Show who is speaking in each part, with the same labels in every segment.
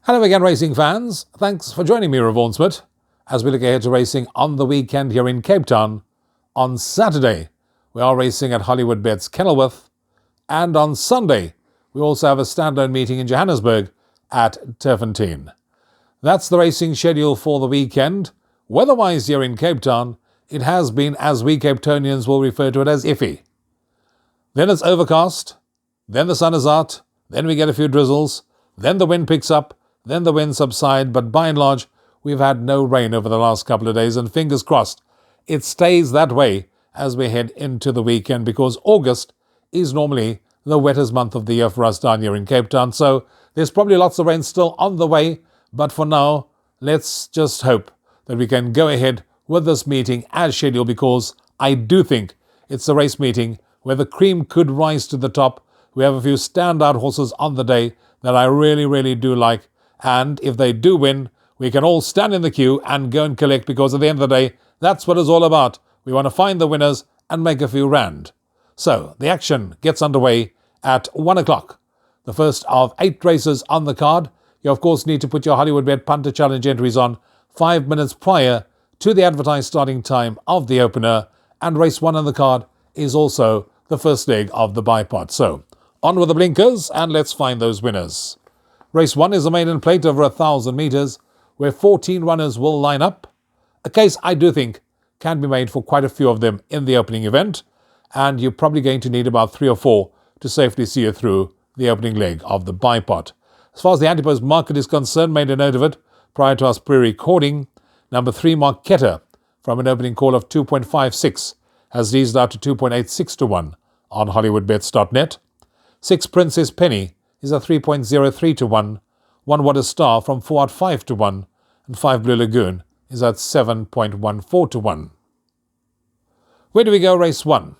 Speaker 1: Hello again, racing fans. Thanks for joining me, Rouvaun Smit, as we look ahead to racing on the weekend here in Cape Town. On Saturday, we are racing at Hollywoodbets Kenilworth, and on Sunday, we also have a standalone meeting in Johannesburg at Turfentine. That's the racing schedule for the weekend. Weather-wise here in Cape Town, it has been, as we Cape Townians will refer to it, as iffy. Then it's overcast, then the sun is out, then we get a few drizzles, then the wind picks up, then the wind subsides, but by and large, we've had no rain over the last couple of days, and fingers crossed, it stays that way as we head into the weekend, because August is normally the wettest month of the year for us down here in Cape Town. So there's probably lots of rain still on the way, but for now, let's just hope that we can go ahead with this meeting as scheduled, because I do think it's a race meeting where the cream could rise to the top. We have a few standout horses on the day that I really do like. And if they do win, we can all stand in the queue and go and collect, because at the end of the day, that's what it's all about. We want to find the winners and make a few rand. So the action gets underway at 1 o'clock. The first of 8 races on the card. You, of course, need to put your Hollywoodbet Punter Challenge entries on 5 minutes prior to the advertised starting time of the opener. And race 1 on the card is also the first leg of the bipod. So on with the blinkers and let's find those winners. Race 1 is a maiden plate over 1,000 metres, where 14 runners will line up. A case I do think can be made for quite a few of them in the opening event, and you're probably going to need about 3 or 4 to safely see you through the opening leg of the bipod. As far as the antipose market is concerned, made a note of it prior to us pre-recording. Number 3, Marquetta, from an opening call of 2.56, has eased out to 2.86 to 1 on Hollywoodbets.net. 6, Princess Penny, is a 3.03 to 1, 1 What a Star from 4 at 5 to 1, and 5 Blue Lagoon is at 7.14 to 1. Where do we go race 1?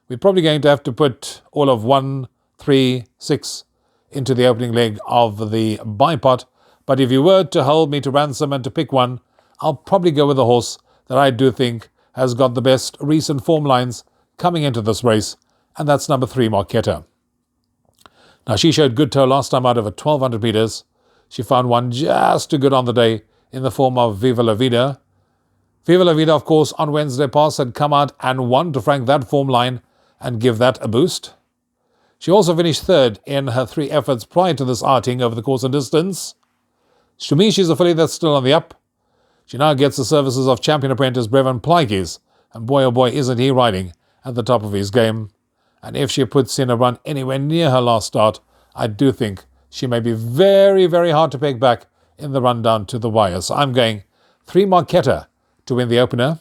Speaker 1: We're probably going to have to put all of 1, 3, 6 into the opening leg of the bipod, but if you were to hold me to ransom and to pick one, I'll probably go with the horse that I do think has got the best recent form lines coming into this race, and that's number 3, Marquetta. Now, she showed good toe last time out over 1,200 metres. She found one just too good on the day in the form of Viva La Vida. Viva La Vida, of course, on Wednesday past had come out and won to frank that form line and give that a boost. She also finished 3rd in her 3 efforts prior to this outing over the course and distance. To me, she's a filly that's still on the up. She now gets the services of champion apprentice Brevin Plaikes, and boy oh boy isn't he riding at the top of his game. And if she puts in a run anywhere near her last start, I do think she may be very hard to peg back in the run down to the wire. So I'm going 3 Marquetta to win the opener,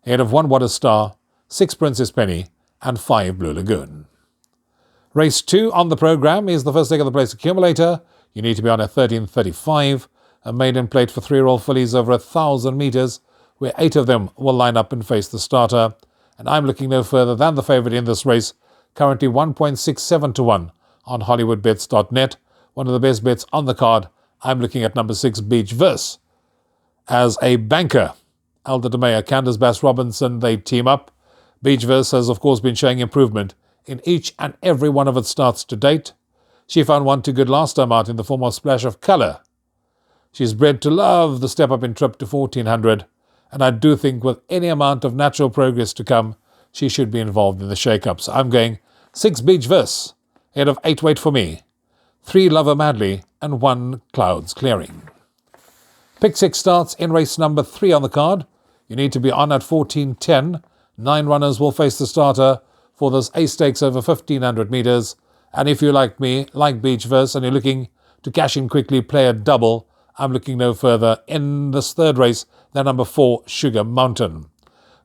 Speaker 1: ahead of 1 What a Star, 6 Princess Penny, and 5 Blue Lagoon. Race 2 on the programme is the first leg of the place accumulator. You need to be on a 13.35, a maiden plate for 3-year-old fillies over 1,000 metres, where 8 of them will line up and face the starter. And I'm looking no further than the favourite in this race, currently 1.67 to 1 on Hollywoodbets.net. One of the best bets on the card. I'm looking at number 6, Beach Verse. As a banker, Alda de Meyer, Candace Bass-Robinson, they team up. Beach Verse has, of course, been showing improvement in each and every one of its starts to date. She found one too good last time out in the form of Splash of Colour. She's bred to love the step up in trip to 1,400, and I do think with any amount of natural progress to come, she should be involved in the shake-up. So I'm going 6 Beach Verse, ahead of 8 Wait For Me, 3 Love Her Madly, and 1 Clouds Clearing. Pick 6 starts in race number 3 on the card. You need to be on at 14.10. 9 runners will face the starter for this A Stakes over 1,500 metres. And if you like me, like Beach Verse, and you're looking to cash in quickly, play a double, I'm looking no further in this 3rd race than number 4 Sugar Mountain.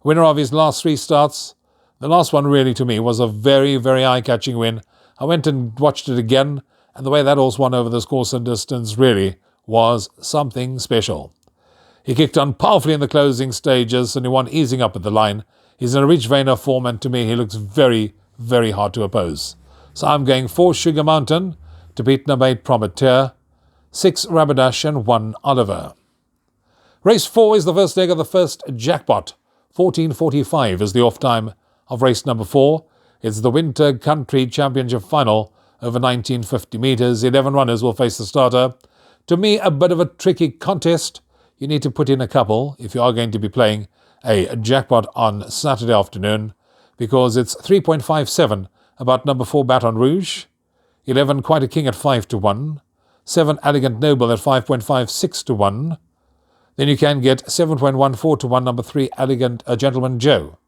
Speaker 1: Winner of his last 3 starts. The last one really to me was a very eye-catching win. I went and watched it again, and the way that horse won over this course and distance really was something special. He kicked on powerfully in the closing stages, and he won easing up at the line. He's in a rich vein of form, and to me he looks very hard to oppose. So I'm going 4 Sugar Mountain to beat number 8 Prometeur, 6 Rabidash, and 1 Oliver. Race 4 is the first leg of the first jackpot. 14.45 is the off time of race number 4. It's the Winter Country Championship final over 1950 metres. 11 runners will face the starter. To me, a bit of a tricky contest. You need to put in a couple if you are going to be playing a jackpot on Saturday afternoon, because it's 3.57 about number 4 Baton Rouge, 11 Quite a King at 5 to 1, 7 Elegant Noble at 5.56 to 1. Then you can get 7.14 to 1 number 3 Elegant Gentleman Joe.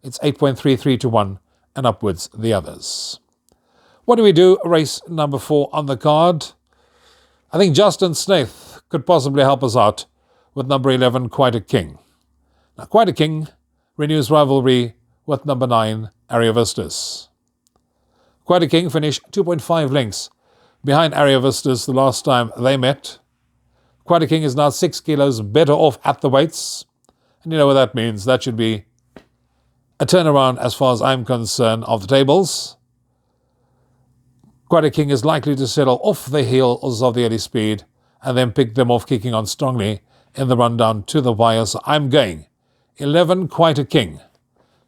Speaker 1: It's 8.33 to 1 and upwards the others. What do we do? Race number 4 on the card. I think Justin Snaith could possibly help us out with number 11 Quite a King. Now, Quite a King renews rivalry with number 9 Ariovistus. Quite a King finished 2.5 lengths behind Ariovistus the last time they met. Quite a King is now 6 kilos better off at the weights. And you know what that means. That should be a turnaround as far as I'm concerned of the tables. Quite a King is likely to settle off the heels of the early speed and then pick them off kicking on strongly in the run down to the wire. So I'm going 11 Quite a King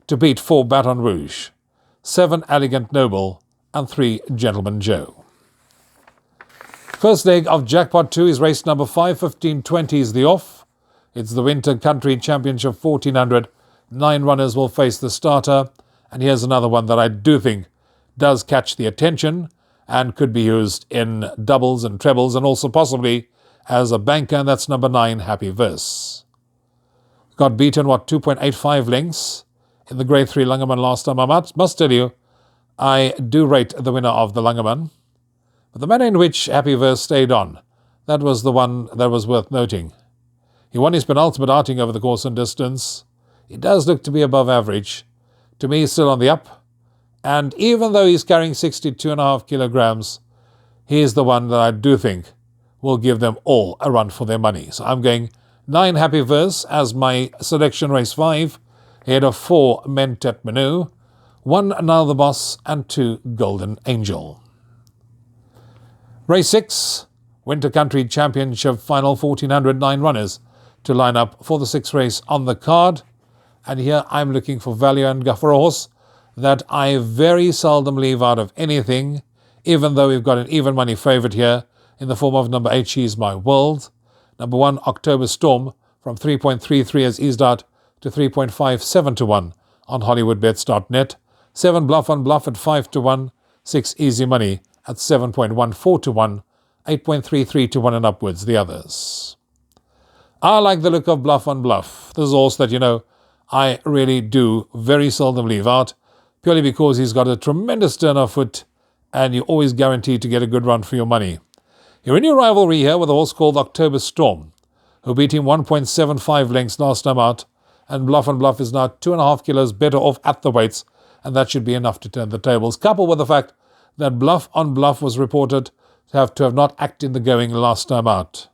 Speaker 1: to beat 4 Baton Rouge, 7 Elegant Noble and 3 Gentleman Joe. First leg of Jackpot 2 is race number 5, 1520 is the off. It's the Winter Country Championship 1400. 9 runners will face the starter. And here's another one that I do think does catch the attention and could be used in doubles and trebles and also possibly as a banker, and that's number 9, Happy Verse. Got beaten, 2.85 lengths in the Grade 3 Langerman last time. I must tell you, I do rate the winner of the Langerman. But the manner in which Happy Verse stayed on, that was the one that was worth noting. He won his penultimate outing over the course and distance. He does look to be above average. To me, he's still on the up. And even though he's carrying 62.5 kilograms, he is the one that I do think will give them all a run for their money. So I'm going 9 Happy Verse as my selection race 5, ahead of 4 Mentet Manu, 1 Now the Boss, and 2 Golden Angel. Race 6, Winter Country Championship Final 1400, 9 runners to line up for the 6th race on the card. And here I'm looking for value and for a horse that I very seldom leave out of anything, even though we've got an even money favourite here in the form of number 8, She's My World. Number 1, October Storm, from 3.33 has eased out to 3.57 to 1 on Hollywoodbets.net. 7 Bluff on Bluff at 5 to 1. 6 Easy Money at 7.14 to 1. 8.33 to 1 and upwards the others. I like the look of Bluff on Bluff. This is a horse that, I really do very seldom leave out, purely because he's got a tremendous turn of foot and you're always guaranteed to get a good run for your money. You're in your rivalry here with a horse called October Storm, who beat him 1.75 lengths last time out, and Bluff on Bluff is now 2.5 kilos better off at the weights, and that should be enough to turn the tables, coupled with the fact that Bluff on Bluff was reported to have not acted in the going last time out.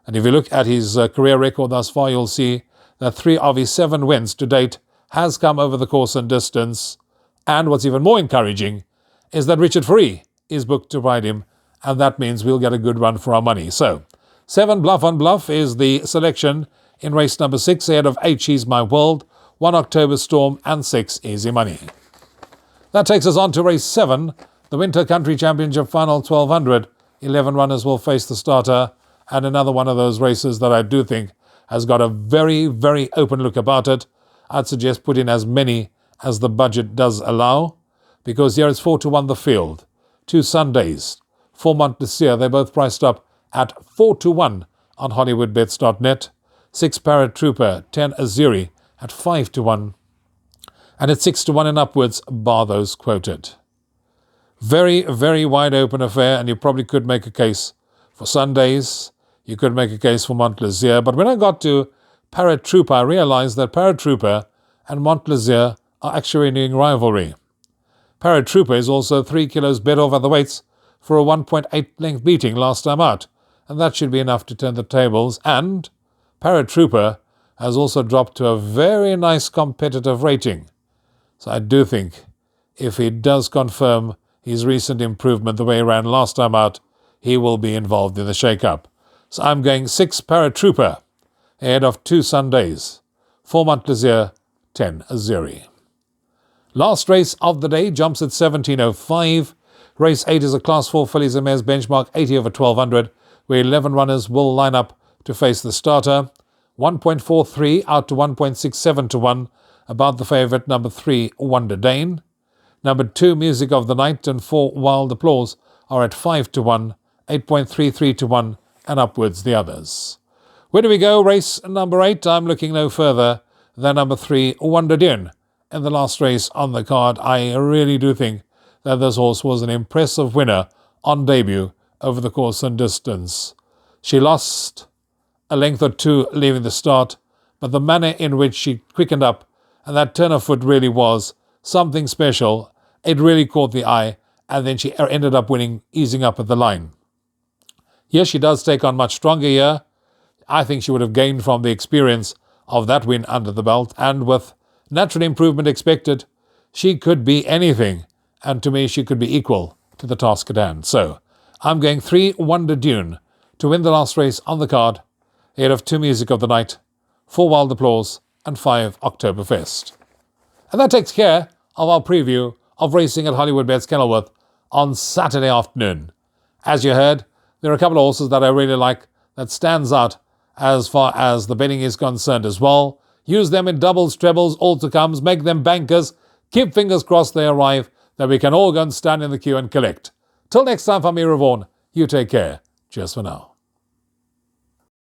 Speaker 1: And if you look at his career record thus far, you'll see that 3 of his 7 wins to date has come over the course and distance. And what's even more encouraging is that Richard Free is booked to ride him, and that means we'll get a good run for our money. So, 7 Bluff on Bluff is the selection in race number 6, ahead of 8 She's My World, 1 October Storm, and 6 Easy Money. That takes us on to race 7, the Winter Country Championship Final 1200. 11 runners will face the starter, and another one of those races that I do think has got a very, very open look about it. I'd suggest put in as many as the budget does allow, because here it's 4 to 1 the field. 2 Sundays, 4 Montlaisir, they're both priced up at 4 to 1 on Hollywoodbets.net. 6 Paratrooper, 10 Aziri at 5 to 1. And at 6 to 1 and upwards, bar those quoted. Very, very wide open affair, and you probably could make a case for Sundays. You could make a case for Montlaisir. But when I got to Paratrooper, I realized that Paratrooper and Montlaisir are actually renewing rivalry. Paratrooper is also 3 kilos better off at the weights for a 1.8 length beating last time out, and that should be enough to turn the tables. And Paratrooper has also dropped to a very nice competitive rating. So I do think if he does confirm his recent improvement the way he ran last time out, he will be involved in the shake-up. So I'm going 6 Paratrooper, ahead of 2 Sundays, 4 Montlaisir, 10 Aziri. Last race of the day jumps at 17.05. Race 8 is a Class 4 fillies and mares benchmark 80 over 1200. where 11 runners will line up to face the starter. 1.43 out to 1.67 to 1, about the favourite number 3, Wonder Dane. Number 2, Music of the Night, and 4, Wild Applause are at 5 to 1, 8.33 to 1, and upwards the others. Where do we go? Race number 8. I'm looking no further than number 3, Wonder Dane. In the last race on the card, I really do think that this horse was an impressive winner on debut over the course and distance. She lost a length or two leaving the start, but the manner in which she quickened up and that turn of foot really was something special. It really caught the eye, and then she ended up winning, easing up at the line. Yes, she does take on much stronger here. I think she would have gained from the experience of that win under the belt, and with natural improvement expected, she could be anything, and to me she could be equal to the task at hand. So I'm going 3, Wonder Dune, to win the last race on the card, ahead of 2, Music of the Night, 4, Wild Applause, and 5, Oktoberfest. And that takes care of our preview of racing at Hollywoodbets Kenilworth on Saturday afternoon. As you heard, there are a couple of horses that I really like that stands out as far as the betting is concerned as well. Use them in doubles, trebles, all to comes, make them bankers. Keep fingers crossed they arrive, that we can all go and stand in the queue and collect. Till next time, from me, Rouvaun, you take care. Cheers for now.